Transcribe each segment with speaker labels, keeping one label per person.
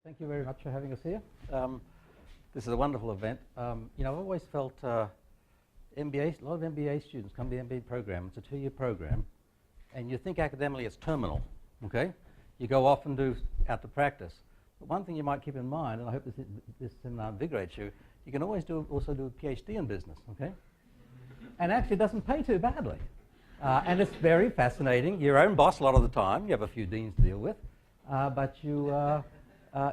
Speaker 1: Thank you very much for having us here. This is a wonderful event. I've always felt MBA, a lot of MBA students come to the MBA program. It's a 2-year program, and you think academically it's terminal, okay? You go off and do out to practice. But one thing you might keep in mind, and I hope this invigorates you, you can always also do a PhD in business, okay? And actually it doesn't pay too badly. And it's very fascinating. You're your own boss a lot of the time. You have a few deans to deal with, but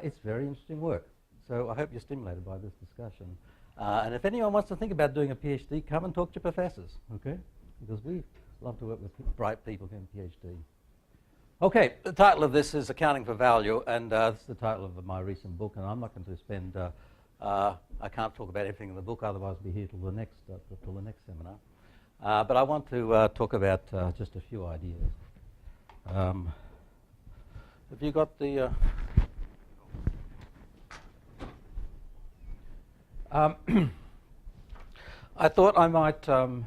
Speaker 1: it's very interesting work. So I hope you're stimulated by this discussion. And if anyone wants to think about doing a PhD, come and talk to your professors, okay? Because we love to work with bright people getting a PhD. Okay, the title of this is Accounting for Value, and this is the title of my recent book, and I'm not going to spend, I can't talk about everything in the book, otherwise I'll be here till the next seminar. But I want to talk about just a few ideas. Have you got the... I thought I might start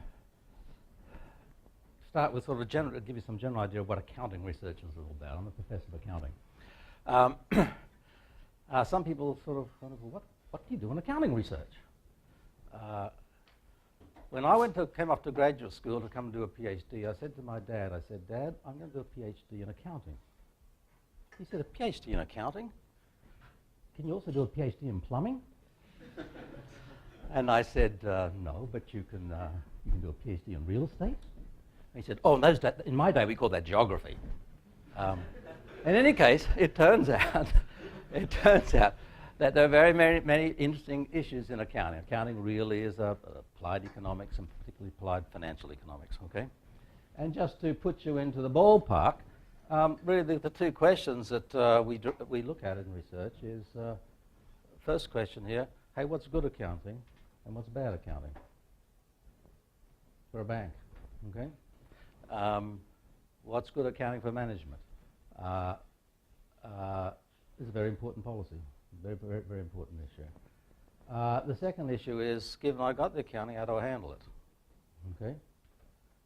Speaker 1: with sort of give you some general idea of what accounting research is all about. I'm a professor of accounting. Some people sort of wonder, well, what do you do in accounting research? When I came off to graduate school to come do a PhD, I said to my dad, Dad, I'm going to do a PhD in accounting. He said, a PhD in accounting? Can you also do a PhD in plumbing? And I said, no, but you can do a PhD in real estate. And he said, oh, in my day we called that geography. In any case, it turns out that there are very many interesting issues in accounting. Accounting really is applied economics, and particularly applied financial economics, okay? And just to put you into the ballpark, really the two questions that we look at in research is, first question here, hey, what's good accounting and what's bad accounting for a bank, okay? What's good accounting for management? Is a very important policy, very, very, very important issue. The second issue is, given I got the accounting, how do I handle it, okay?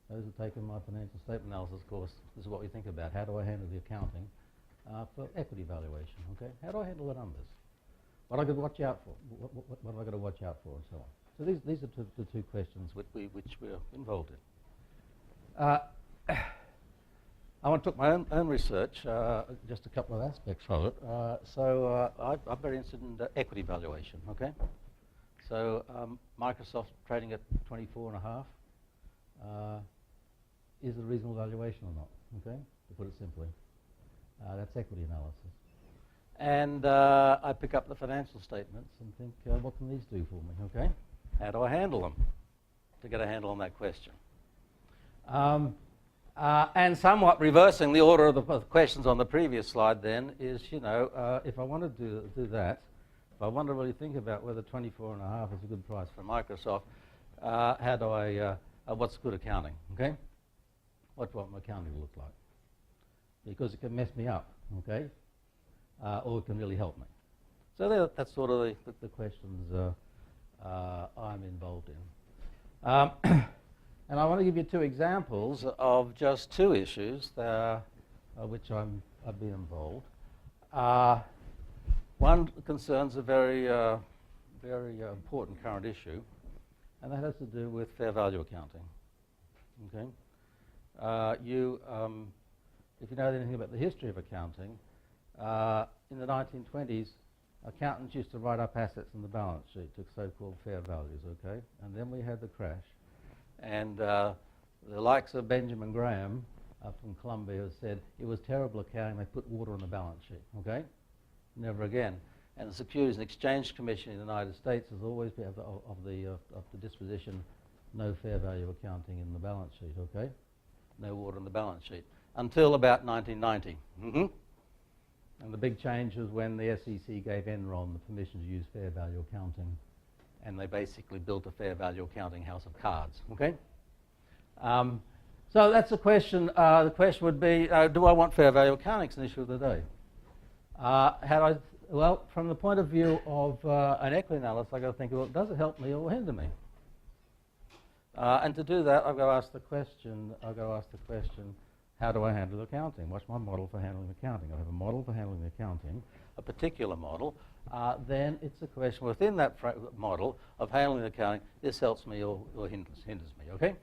Speaker 1: Those who've taken my financial statement analysis course, this is what we think about. How do I handle the accounting for equity valuation, okay? How do I handle the numbers? What am I going to watch out for? What am I going to watch out for, and so on? So these are the two questions which we're involved in. I want to talk my own research, just a couple of aspects of it. I'm very interested in equity valuation, okay? So Microsoft trading at 24.5, is it a reasonable valuation or not, okay? To put it simply. That's equity analysis. And I pick up the financial statements and think, what can these do for me, okay? How do I handle them to get a handle on that question? And somewhat reversing the order of the questions on the previous slide then is, if I want to do that, if I want to really think about whether 24.5 is a good price for Microsoft, how do I, what's good accounting, okay? What do I want my accounting to look like? Because it can mess me up, okay? Or it can really help me. So that's sort of the questions I'm involved in. And I want to give you two examples of just two issues which I've been involved. One concerns a very important current issue, and that has to do with fair value accounting. Okay, if you know anything about the history of accounting, in the 1920s, accountants used to write up assets in the balance sheet to so-called fair values, okay? And then we had the crash. And the likes of Benjamin Graham from Columbia said it was terrible accounting, they put water on the balance sheet, okay? Never again. And the Securities and Exchange Commission in the United States has always been of the disposition, no fair value accounting in the balance sheet, okay? No water on the balance sheet. Until about 1990. Mm-hmm. And the big change was when the SEC gave Enron the permission to use fair value accounting, and they basically built a fair value accounting house of cards, okay? So that's the question. The question would be, do I want fair value accounting? It's an issue of the day. Well, from the point of view of an equity analyst, I've got to think, well, does it help me or hinder me? And to do that, I've got to ask the question, How do I handle accounting? What's my model for handling accounting? I have a model for handling accounting, a particular model. Then it's a question within that model of handling accounting, this helps me or hinders me, okay?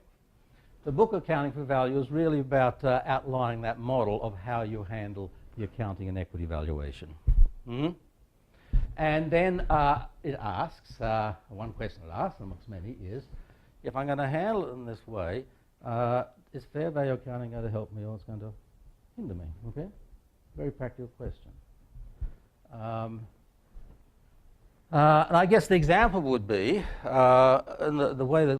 Speaker 1: The book Accounting for Value is really about outlining that model of how you handle the accounting and equity valuation. And then it asks, one question it asks amongst many is, if I'm going to handle it in this way, is fair value accounting going to help me or it's going to hinder me? Okay? Very practical question. And I guess the example would be, in the way that